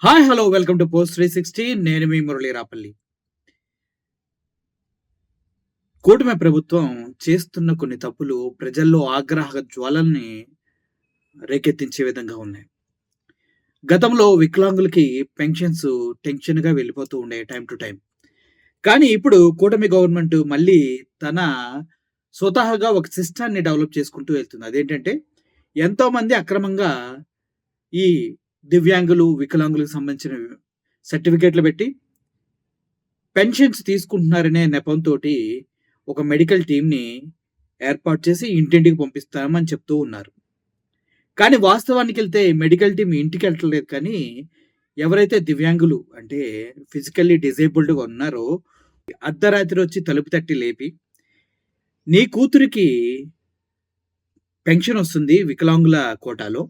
Hi! Hello! Welcome to post 360. నేను మీ మురళీ రాపల్లి. కూటమి ప్రభుత్వం చేస్తున్న కొన్ని తప్పులు ప్రజల్లో ఆగ్రహ జ్వాలల్ని రేకెత్తించే విధంగా ఉన్నాయి. గతంలో వికలాంగులకి పెన్షన్స్ టెన్షన్‌గా వెళ్ళిపోతూ ఉండేయి టైమ్ టు టైమ్. కానీ ఇప్పుడు కూటమి గవర్నమెంట్ మళ్ళీ తన స్వతహాగా ఒక సిస్టాన్ని డెవలప్ చేసుకుంటూ వెళ్తుంది. అదేంటంటే ఎంతోమంది అక్రమంగా ఈ దివ్యాంగులు, వికలాంగులకు సంబంధించిన సర్టిఫికేట్‌లు పెట్టి పెన్షన్స్ తీసుకుంటున్నారనే నెపంతోటి ఒక మెడికల్ టీమ్‌ని ఏర్పాటు చేసి ఇంటింటికి పంపిస్తామని చెప్తూ ఉన్నారు. కానీ వాస్తవానికెళ్తే మెడికల్ టీమ్ ఇంటికెళ్ళట్లేదు కానీ, ఎవరైతే దివ్యాంగులు అంటే ఫిజికల్లీ డిజేబుల్డ్‌గా ఉన్నారో, అర్ధరాత్రి వచ్చి తలుపు తట్టి లేపి, "నీ కూతురికి పెన్షన్ వస్తుంది వికలాంగుల కోటాలో.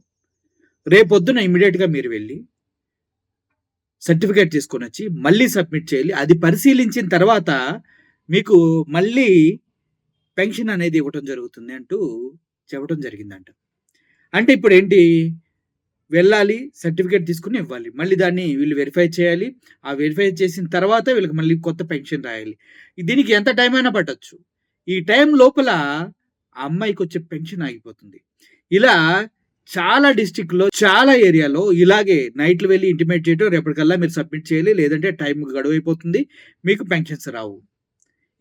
రేపొద్దున ఇమ్మీడియేట్‌గా మీరు వెళ్లి సర్టిఫికేట్ తీసుకొనొచ్చి మళ్ళీ సబ్మిట్ చేయాలి. అది పరిశీలించిన తర్వాత మీకు మళ్ళీ పెన్షన్ అనేది ఇవ్వటం జరుగుతుంది" అంటూ చెప్పడం జరిగిందంట. అంటే ఇప్పుడేంటి? వెళ్ళాలి, సర్టిఫికేట్ తీసుకొని ఇవ్వాలి. మళ్ళీ దాన్ని వీళ్ళు వెరిఫై చేయాలి. ఆ వెరిఫై చేసిన తర్వాత వీళ్ళకి మళ్ళీ కొత్త పెన్షన్ రాయాలి. దీనికి ఎంత టైం అయినా పట్టొచ్చు. ఈ టైం లోపల ఆ అమ్మాయికొచ్చే పెన్షన్ ఆగిపోతుంది. ఇలా చాలా డిస్ట్రిక్ట్‌లో, చాలా ఏరియాలో ఇలాగే నైట్‌లు వెళ్లి ఇంటిమేట్ చేయటం, రేపటికల్లా మీరు సబ్మిట్ చేయాలి. లేదంటే టైం గడువైపోతుంది. మీకు పెన్షన్స్ రావు.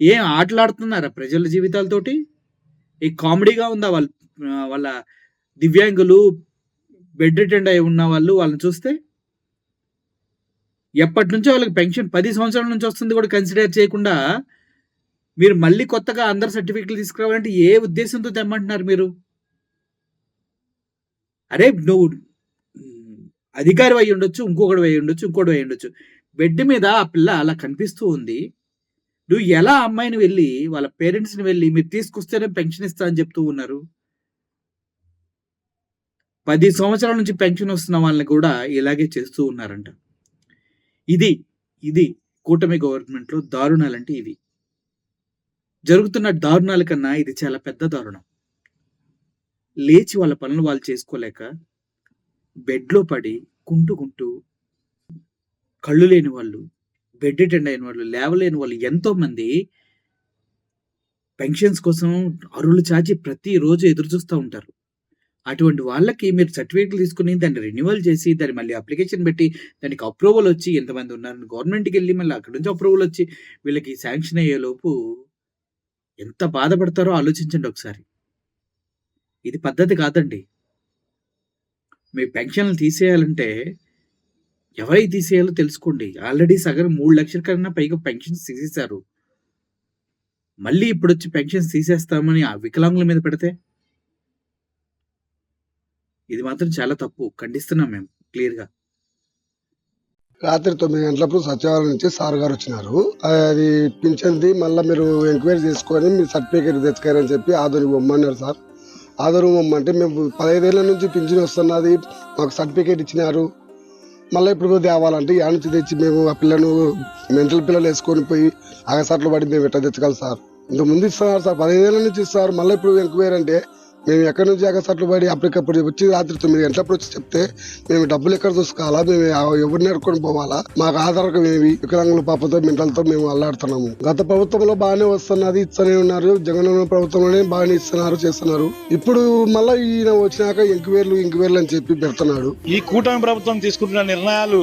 ఏం ఆటలాడుతున్నారా ప్రజల జీవితాలతోటి? ఈ కామెడీగా ఉందా వాళ్ళ దివ్యాంగులు, బెడ్ రిటెండ్ అయి ఉన్న వాళ్ళని చూస్తే? ఎప్పటినుంచో వాళ్ళకి పెన్షన్ 10 సంవత్సరాల నుంచి వస్తుంది కూడా కన్సిడర్ చేయకుండా, మీరు మళ్ళీ కొత్తగా అందరి సర్టిఫికేట్‌లు తీసుకురావాలంటే ఏ ఉద్దేశంతో తెమ్మంటున్నారు మీరు? అరే! నువ్వు అధికారివి అయ్యుండొచ్చు, ఇంకొకడివి అయ్యుండొచ్చు, ఇంకోడివి అయ్యుండొచ్చు. బెడ్ మీద ఆ పిల్ల అలా కనిపిస్తూ ఉంది. నువ్వు ఎలా ఆ అమ్మాయిని వెళ్లి, వాళ్ళ పేరెంట్స్‌ని వెళ్లి మీరు తీసుకొస్తేనే పెన్షన్ ఇస్తా అని చెప్తూ ఉన్నారు? 10 సంవత్సరాల నుంచి పెన్షన్ వస్తున్న వాళ్ళని కూడా ఇలాగే చేస్తూ ఉన్నారంట. ఇది, ఇది కూటమి గవర్నమెంట్‌లో దారుణాలంటే ఇవి. జరుగుతున్న దారుణాల కన్నా ఇది చాలా పెద్ద దారుణం. లేచి వాళ్ళ పనులు వాళ్ళు చేసుకోలేక, బెడ్‌లో పడి కుంటూ కళ్ళు లేని వాళ్ళు, బెడ్ అటెండ్ అయిన వాళ్ళు, లేవలేని వాళ్ళు ఎంతోమంది పెన్షన్స్ కోసం అరులు చాచి ప్రతిరోజు ఎదురు చూస్తా ఉంటారు. అటువంటి వాళ్ళకి మీరు సర్టిఫికేట్‌లు తీసుకొని దాన్ని రెన్యువల్ చేసి, దాన్ని మళ్ళీ అప్లికేషన్ పెట్టి, దానికి అప్రూవల్ వచ్చి ఎంతమంది ఉన్నారని గవర్నమెంట్‌కెళ్ళి మళ్ళీ అక్కడి నుంచి అప్రూవల్ వచ్చి వీళ్ళకి శాంక్షన్ అయ్యేలోపు ఎంత బాధపడతారో ఆలోచించండి ఒకసారి. ఇది పద్ధతి కాదండి. మీ పెన్షన్‌లు తీసేయాలంటే ఎవరికి తీసేయాలో తెలుసుకోండి. ఆల్రెడీ సగం 3,00,000 కన్నా పైగా పెన్షన్స్ తీసేశారు. మళ్ళీ ఇప్పుడొచ్చి పెన్షన్స్ తీసేస్తామని ఆ వికలాంగుల మీద పెడితే? ఇది మాత్రం చాలా తప్పు. ఖండిస్తున్నాం మేము క్లియర్‌గా. రాత్రి 9 గంటలప్పుడు సచివాలయం నుంచి సార్ గారు వచ్చినారు. అది పింఛన్‌ది మళ్ళా మీరు ఎంక్వైరీ చేసుకొని మీ సర్టిఫికేట్ తెచ్చుకోరని చెప్పి ఆదోని పొమ్మన్నారు సార్. ఆదోని పొమ్మంటే మేము 15 ఏళ్ల నుంచి పింఛన్ వస్తున్నది. మాకు సర్టిఫికేట్ ఇచ్చినారు. మళ్ళీ ఇప్పుడు తేవాలంటే యాడ నుంచి తెచ్చి మేము ఆ పిల్లను మెంటల్ పిల్లలు వేసుకొని పోయి అగసాట్లు పడి మేము ఎట్లా తెచ్చుకోవాలి సార్? ఇంతకుముందు ఇస్తున్నారు సార్, 15 ఏళ్ల నుంచి ఇస్తారు. మళ్ళీ ఇప్పుడు ఎంక్వైరీ అంటే మేము ఎక్కడి నుంచి అగసాట్లు పడి అప్పటికప్పుడు వచ్చి రాత్రి 9 గంటలప్పుడు వచ్చి చెప్తే మేము డబ్బులు ఎక్కడ చూసుకోవాలా? మేము ఎవరిని ఎడుకొని పోవాలా? మాకు ఆధారం ఏమి? వికలాంగుల పాపతో మెంటల్తో మేము అల్లాడుతున్నాము. గత ప్రభుత్వంలో బాగానే వస్తున్నది, ఇస్తూనే ఉన్నారు. జగన్ ప్రభుత్వంలోనే బాగానే ఇస్తున్నారు, చేస్తున్నారు. ఇప్పుడు మళ్ళీ ఈయన వచ్చినాక ఎంక్వైరీలు అని చెప్పి పెడుతున్నాడు. ఈ కూటమి ప్రభుత్వం తీసుకుంటున్న నిర్ణయాలు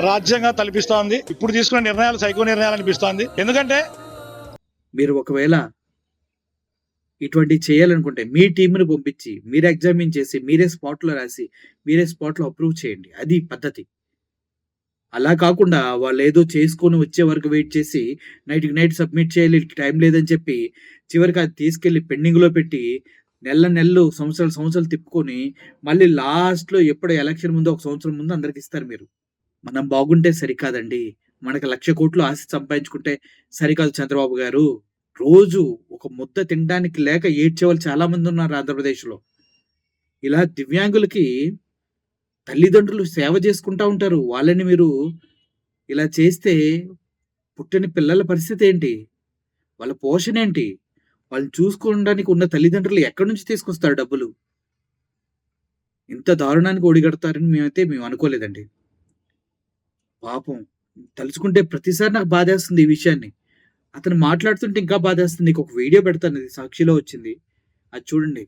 రాజ్యంగా తలపిస్తోంది. ఇప్పుడు తీసుకున్న నిర్ణయాలు సైకో నిర్ణయాలు అనిపిస్తోంది. ఎందుకంటే మీరు ఒకవేళ ఇటువంటివి చేయాలనుకుంటే మీ టీమ్‌ని పంపించి, మీరు ఎగ్జామిన్ చేసి, మీరే స్పాట్‌లో రాసి, మీరే స్పాట్‌లో అప్రూవ్ చేయండి. అది పద్ధతి. అలా కాకుండా వాళ్ళేదో చేసుకొని వచ్చే వరకు వెయిట్ చేసి, నైట్‌కి నైట్ సబ్మిట్ చేయాలి, టైం లేదని చెప్పి, చివరికి అది తీసుకెళ్ళి పెండింగ్‌లో పెట్టి, నెలలు, సంవత్సరాలు తిప్పుకొని, మళ్ళీ లాస్ట్‌లో ఎప్పుడో ఎలక్షన్ ముందు, ఒక సంవత్సరం ముందు అందరికిస్తారు మీరు. మనం బాగుంటే సరికాదండి. మనకు 1,00,00,000 ఆస్తి సంపాదించుకుంటే సరికాదు చంద్రబాబు గారు. రోజు ఒక ముద్ద తినడానికి లేక ఏడ్చేవాళ్ళు చాలా మందున్నారు ఆంధ్రప్రదేశ్‌లో. ఇలా దివ్యాంగులకి తల్లిదండ్రులు సేవ చేసుకుంటా ఉంటారు. వాళ్ళని మీరు ఇలా చేస్తే పుట్టిన పిల్లల పరిస్థితేంటి? వాళ్ళ పోషణేంటి? వాళ్ళని చూసుకోవడానికి ఉన్న తల్లిదండ్రులు ఎక్కడి నుంచి తీసుకొస్తారు డబ్బులు? ఇంత దారుణానికి ఒడిగడతారని మేము అనుకోలేదండి. పాపం తలుచుకుంటే ప్రతిసారి నాకు బాధేస్తుంది ఈ విషయాన్ని. అతను మాట్లాడుతుంటే ఇంకా బాధేస్తుంది. నీకొక వీడియో పెడతాను. ఇది సాక్షిలో వచ్చింది. అది చూడండి.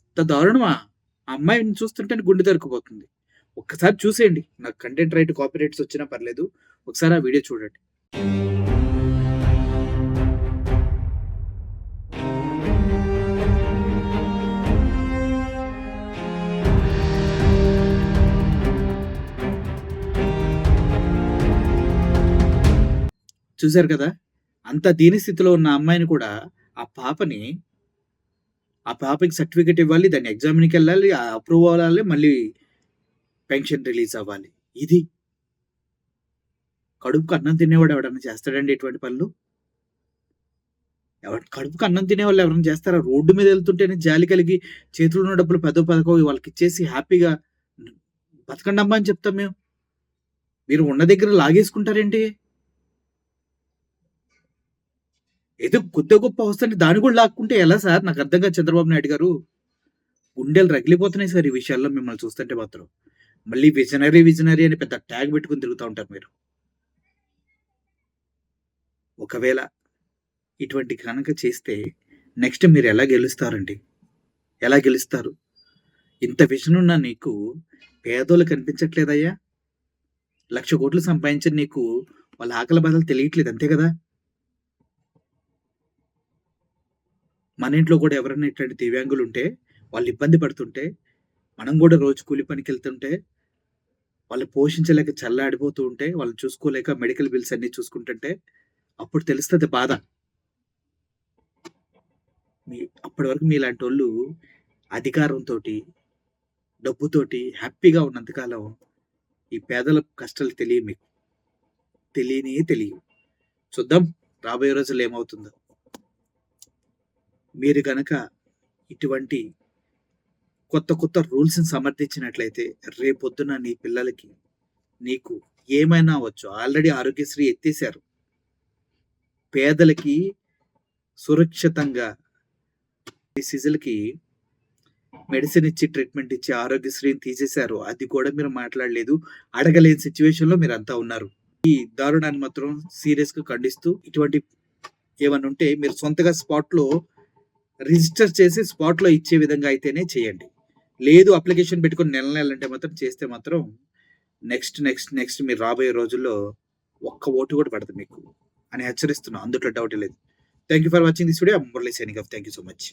ఇంత దారుణమా? ఆ అమ్మాయిని చూస్తుంటేనే గుండె తరుక్కుపోతుంది. ఒక్కసారి చూసేయండి. నాకు కంటెంట్ రైట్, కాపీరైట్స్ వచ్చినా పర్లేదు. ఒకసారి ఆ వీడియో చూడండి. చూసారు కదా! అంత దీన స్థితిలో ఉన్న అమ్మాయిని కూడా ఆ పాపని ఆ పాపకి సర్టిఫికేట్ ఇవ్వాలి. దాన్ని ఎగ్జామిన్‌కెళ్ళాలి. అప్రూవ్ అవ్వాలి. మళ్ళీ పెన్షన్ రిలీజ్ అవ్వాలి. ఇది కడుపుకి అన్నం తినేవాడు ఎవడన్నా చేస్తాడండి ఇటువంటి పనులు? కడుపుకి అన్నం తినేవాళ్ళు ఎవరైనా చేస్తారా? రోడ్డు మీద వెళ్తుంటేనే జాలి కలిగి చేతిలో ఉన్న డబ్బులు పదో పదకో వాళ్ళకిచ్చేసి హ్యాపీగా బతకండమ్మా అని చెప్తాం మేము. మీరు ఉన్న దగ్గర లాగేసుకుంటారేంటి? ఏదో కొద్దో గొప్ప వస్తుంటే దాన్ని కూడా లాక్కుంటే ఎలా సార్? నాకు అర్థం కాదు చంద్రబాబు నాయుడు గారు. గుండెలు రగిలిపోతున్నాయి సార్ ఈ విషయాల్లో మిమ్మల్ని చూస్తుంటే మాత్రం. మళ్ళీ విజనరీ అని పెద్ద ట్యాగ్ పెట్టుకొని తిరుగుతా ఉంటారు మీరు. ఒకవేళ ఇటువంటి గనక చేస్తే నెక్స్ట్ మీరు ఎలా గెలుస్తారండి? ఎలా గెలుస్తారు? ఇంత విజన్ ఉన్న నీకు పేదోళ్ళు కనిపించట్లేదయ్యా? 1,00,000 కోట్లు సంపాదించిన నీకు వాళ్ళ ఆకలి బాధలు తెలియట్లేదు అంతే కదా? మన ఇంట్లో కూడా ఎవరైనా ఇట్లాంటి దివ్యాంగులుంటే, వాళ్ళు ఇబ్బంది పడుతుంటే, మనం కూడా రోజు కూలి పనికెళ్తుంటే, వాళ్ళు పోషించలేక చల్లాడిపోతూ ఉంటే, వాళ్ళని చూసుకోలేక మెడికల్ బిల్స్ అన్నీ చూసుకుంటుంటే, అప్పుడు తెలుస్తది బాధ. అప్పటి వరకు మీలాంటోళ్ళు అధికారంతోటి, డబ్బుతోటి హ్యాపీగా ఉన్నంత కాలం ఈ పేదల కష్టాలు తెలియవు మీకు. తెలియవు. చూద్దాం రాబోయే రోజుల్లో ఏమవుతుందో. మీరు గనక ఇటువంటి కొత్త రూల్స్‌ని సమర్థించినట్లయితే రేపొద్దున నీ పిల్లలకి, నీకు ఏమైనా అవ్వచ్చు. ఆల్రెడీ ఆరోగ్యశ్రీ ఎత్తేసారు. పేదలకి సురక్షితంగా డిసీజులకి మెడిసిన్ ఇచ్చి, ట్రీట్మెంట్ ఇచ్చి ఆరోగ్యశ్రీని తీసేశారు. అది కూడా మీరు మాట్లాడలేదు. అడగలేని సిట్యుయేషన్‌లో మీరంతా ఉన్నారు. ఈ దారుణాన్ని మాత్రం సీరియస్‌గా ఖండిస్తూ ఇటువంటి ఏమన్నా ఉంటే మీరు సొంతగా స్పాట్‌లో రిజిస్టర్ చేసి స్పాట్‌లో ఇచ్చే విధంగా అయితేనే చేయండి. లేదు అప్లికేషన్ పెట్టుకొని నెలంటే మాత్రం చేస్తే మాత్రం నెక్స్ట్ మీరు రాబోయే రోజుల్లో ఒక్క ఓటు కూడా పడదు మీకు అని హెచ్చరిస్తున్నా. అందుట్లో డౌటే లేదు. Thank you for watching this video. I am Murali signing off. Thank you so much.